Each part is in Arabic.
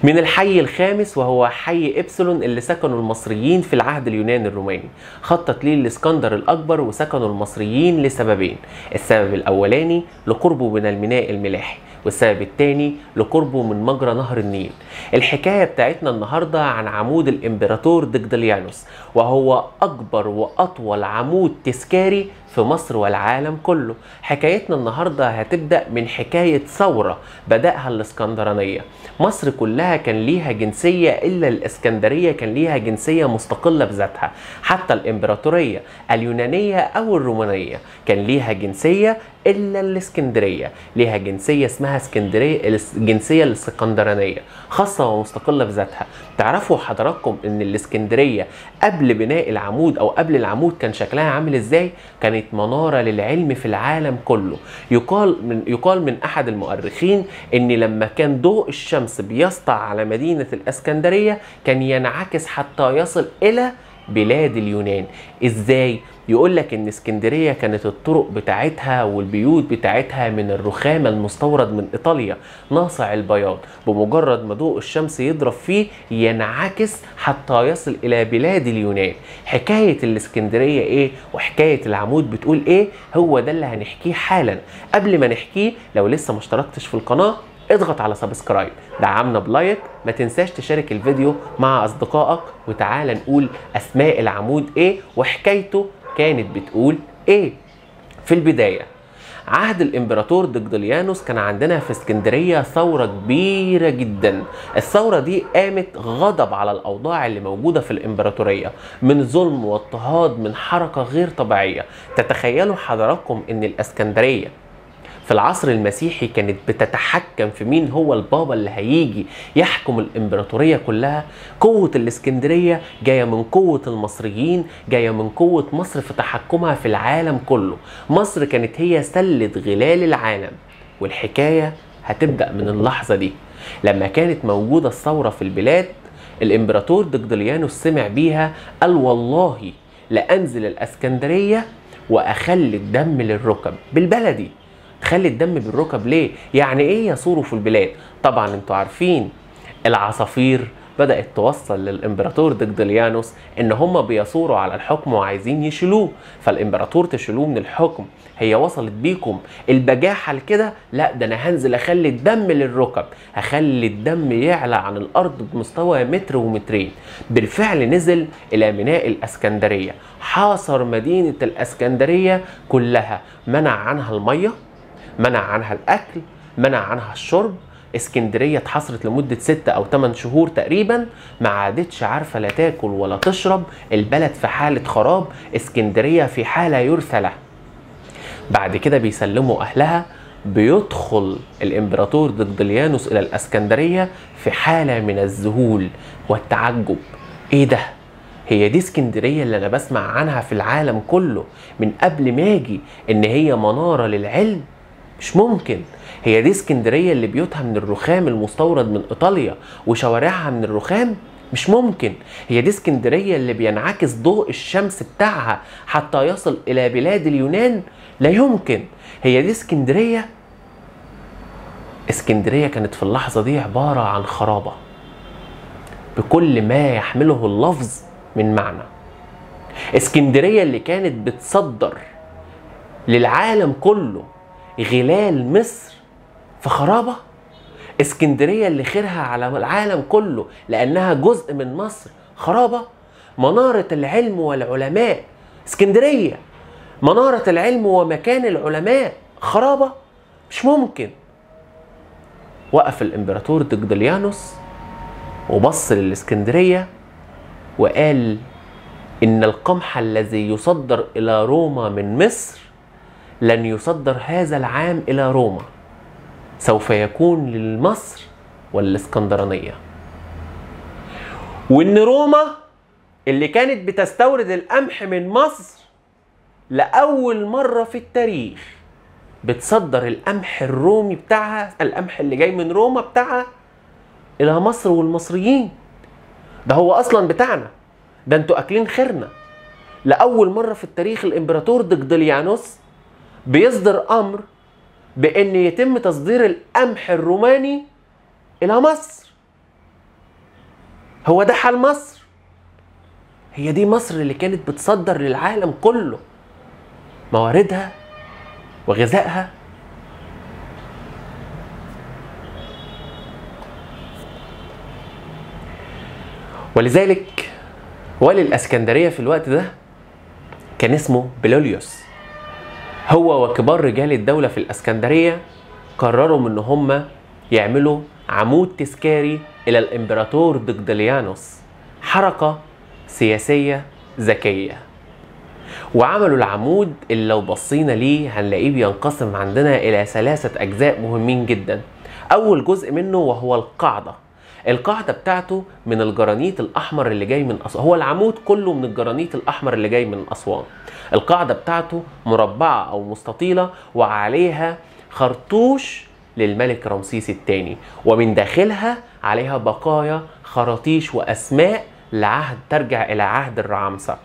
من الحي الخامس وهو حي إبسلون اللي سكنوا المصريين في العهد اليوناني الروماني. خطط ليه الإسكندر الأكبر وسكنوا المصريين لسببين: السبب الأولاني لقربه من الميناء الملاحي، والسبب الثاني لقربه من مجرى نهر النيل. الحكاية بتاعتنا النهاردة عن عمود الإمبراطور دقدليانوس، وهو أكبر وأطول عمود تذكاري في مصر والعالم كله. حكايتنا النهاردة هتبدأ من حكاية ثورة بدأها الإسكندرانية. مصر كلها كان ليها جنسية إلا الإسكندرية كان ليها جنسية مستقلة بذاتها. حتى الإمبراطورية اليونانية أو الرومانية كان ليها جنسية إلا الإسكندرية ليها جنسية اسمها اسكندرية، الجنسية الإسكندرانية خاصة ومستقلة بذاتها. تعرفوا حضراتكم إن الإسكندرية قبل بناء العمود أو قبل العمود كان شكلها عامل إزاي؟ كانت منارة للعلم في العالم كله. يقال من أحد المؤرخين إن لما كان ضوء الشمس بيسطع على مدينة الإسكندرية كان ينعكس حتى يصل إلى بلاد اليونان. إزاي؟ يقول لك ان اسكندريه كانت الطرق بتاعتها والبيوت بتاعتها من الرخام المستورد من ايطاليا ناصع البياض، بمجرد ما ضوء الشمس يضرب فيه ينعكس حتى يصل الى بلاد اليونان. حكايه الاسكندريه ايه وحكايه العمود بتقول ايه؟ هو ده اللي هنحكيه حالا. قبل ما نحكيه لو لسه ما اشتركتش في القناه اضغط على سبسكرايب، دعمنا بلايك، ما تنساش تشارك الفيديو مع اصدقائك، وتعالى نقول اسماء العمود ايه وحكايته كانت بتقول ايه. في البداية عهد الامبراطور دقدليانوس كان عندنا في اسكندرية ثورة كبيرة جدا. الثورة دي قامت غضب على الاوضاع اللي موجودة في الامبراطورية من ظلم واضطهاد، من حركة غير طبيعية. تتخيلوا حضراتكم ان الاسكندرية في العصر المسيحي كانت بتتحكم في مين هو البابا اللي هيجي يحكم الامبراطورية كلها؟ قوة الاسكندرية جاية من قوة المصريين، جاية من قوة مصر في تحكمها في العالم كله. مصر كانت هي سلة غلال العالم، والحكاية هتبدأ من اللحظة دي. لما كانت موجودة الثورة في البلاد الامبراطور دقدليانوس سمع بيها، قال والله لأنزل الاسكندرية وأخلي الدم للركب. بالبلدي تخلي الدم بالركب ليه؟ يعني ايه يثوروا في البلاد؟ طبعا انتوا عارفين العصافير بدأت توصل للامبراطور دقدليانوس ان هم بيثوروا على الحكم وعايزين يشيلوه، فالامبراطور تشيلوه من الحكم. هي وصلت بيكم البجاحة لكده؟ لا، ده انا هنزل اخلي الدم للركب، هخلي الدم يعلى عن الارض بمستوى متر ومترين. بالفعل نزل الى ميناء الاسكندرية، حاصر مدينة الاسكندرية كلها، منع عنها المية، منع عنها الأكل، منع عنها الشرب. اسكندرية اتحصرت لمدة 6 أو 8 شهور تقريبا، ما عادتش عارفة لا تاكل ولا تشرب. البلد في حالة خراب، اسكندرية في حالة يرثى لها. بعد كده بيسلموا أهلها، بيدخل الإمبراطور دقدليانوس إلى الإسكندرية في حالة من الذهول والتعجب. إيه ده؟ هي دي اسكندرية اللي أنا بسمع عنها في العالم كله من قبل ما أجي إن هي منارة للعلم؟ مش ممكن. هي دي اسكندرية اللي بيوتها من الرخام المستورد من ايطاليا وشوارعها من الرخام؟ مش ممكن. هي دي اسكندرية اللي بينعكس ضوء الشمس بتاعها حتى يصل الى بلاد اليونان؟ لا يمكن. هي دي اسكندرية؟ اسكندرية كانت في اللحظة دي عبارة عن خرابة بكل ما يحمله اللفظ من معنى. اسكندرية اللي كانت بتصدر للعالم كله غلال مصر في خرابة. اسكندرية اللي خيرها على العالم كله لأنها جزء من مصر خرابة. منارة العلم والعلماء اسكندرية، منارة العلم ومكان العلماء خرابة. مش ممكن. وقف الامبراطور دقدليانوس وبص للاسكندرية وقال إن القمح الذي يصدر إلى روما من مصر لن يصدر هذا العام إلى روما، سوف يكون لمصر والإسكندرانية. وإن روما اللي كانت بتستورد القمح من مصر لأول مرة في التاريخ بتصدر القمح الرومي بتاعها، القمح اللي جاي من روما بتاعها، إلى مصر والمصريين. ده هو أصلا بتاعنا، ده انتوا أكلين خيرنا. لأول مرة في التاريخ الإمبراطور دقدليانوس بيصدر أمر بأن يتم تصدير القمح الروماني إلى مصر. هو ده حال مصر؟ هي دي مصر اللي كانت بتصدر للعالم كله مواردها وغذائها؟ ولذلك والي الاسكندرية في الوقت ده كان اسمه بلوليوس. هو وكبار رجال الدولة في الاسكندرية قرروا ان هم يعملوا عمود تذكاري الى الامبراطور دقدليانوس، حركة سياسية ذكية. وعملوا العمود اللي لو بصينا ليه هنلاقيه بينقسم عندنا الى 3 اجزاء مهمين جدا. اول جزء منه وهو القاعدة. القاعدة بتاعته من الجرانيت الاحمر اللي جاي من اسوان. هو العمود كله من الجرانيت الاحمر اللي جاي من اسوان. القاعدة بتاعته مربعة او مستطيلة وعليها خرطوش للملك رمسيس الثاني، ومن داخلها عليها بقايا خراطيش واسماء لعهد ترجع الى عهد الرعامسة.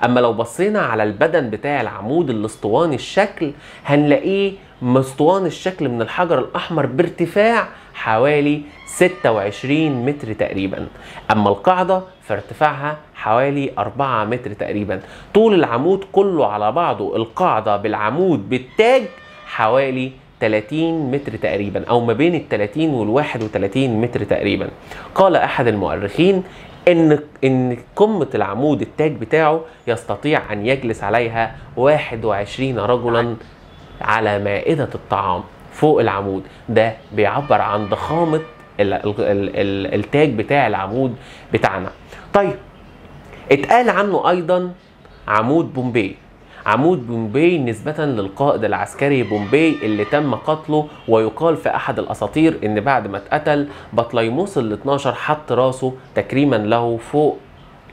اما لو بصينا على البدن بتاع العمود الاسطواني الشكل هنلاقيه مسطواني الشكل من الحجر الاحمر بارتفاع حوالي 26 متر تقريبا. اما القاعدة فارتفاعها حوالي 4 متر تقريبا. طول العمود كله على بعضه القاعدة بالعمود بالتاج حوالي 30 متر تقريبا، او ما بين ال 30 وال 31 متر تقريبا. قال احد المؤرخين ان قمة العمود التاج بتاعه يستطيع ان يجلس عليها 21 رجلا على مائدة الطعام فوق العمود. ده بيعبر عن ضخامة التاج بتاع العمود بتاعنا. طيب اتقال عنه ايضا عمود بومبي. عمود بومبي نسبة للقائد العسكري بومبي اللي تم قتله، ويقال في احد الاساطير ان بعد ما اتقتل بطليموس ال 12 حط راسه تكريما له فوق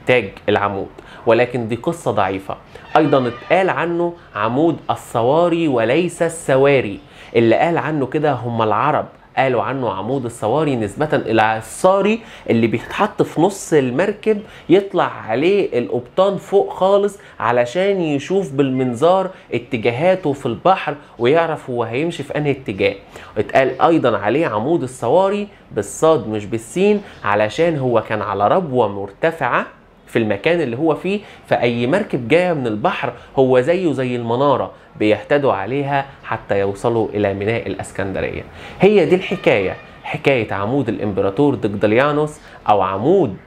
تاج العمود، ولكن دي قصة ضعيفة. ايضا اتقال عنه عمود الصواري وليس السواري. اللي قال عنه كده هم العرب، قالوا عنه عمود الصواري نسبة إلى الصاري اللي بيتحط في نص المركب يطلع عليه القبطان فوق خالص علشان يشوف بالمنظار اتجاهاته في البحر ويعرف هو هيمشي في انهي اتجاه. اتقال ايضا عليه عمود الصواري بالصاد مش بالسين علشان هو كان على ربوة مرتفعة في المكان اللي هو فيه، فأي مركب جاية من البحر هو زيه زي المنارة بيهتدوا عليها حتى يوصلوا إلى ميناء الإسكندرية. هي دي الحكاية، حكاية عمود الإمبراطور دقدليانوس أو عمود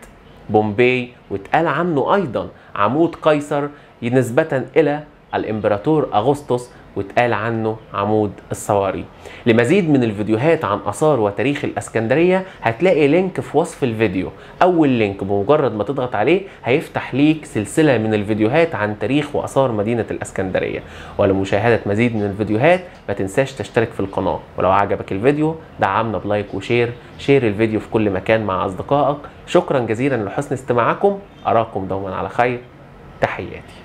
بومبي، واتقال عنه أيضا عمود قيصر نسبة إلى الإمبراطور أغسطس، واتقال عنه عمود الصواري. لمزيد من الفيديوهات عن آثار وتاريخ الإسكندرية هتلاقي لينك في وصف الفيديو. أول لينك بمجرد ما تضغط عليه هيفتح ليك سلسلة من الفيديوهات عن تاريخ وآثار مدينة الإسكندرية. ولمشاهدة مزيد من الفيديوهات ما تنساش تشترك في القناة، ولو عجبك الفيديو دعمنا بلايك وشير. شير الفيديو في كل مكان مع أصدقائك. شكرا جزيلا لحسن استماعكم، أراكم دوما على خير. تحياتي.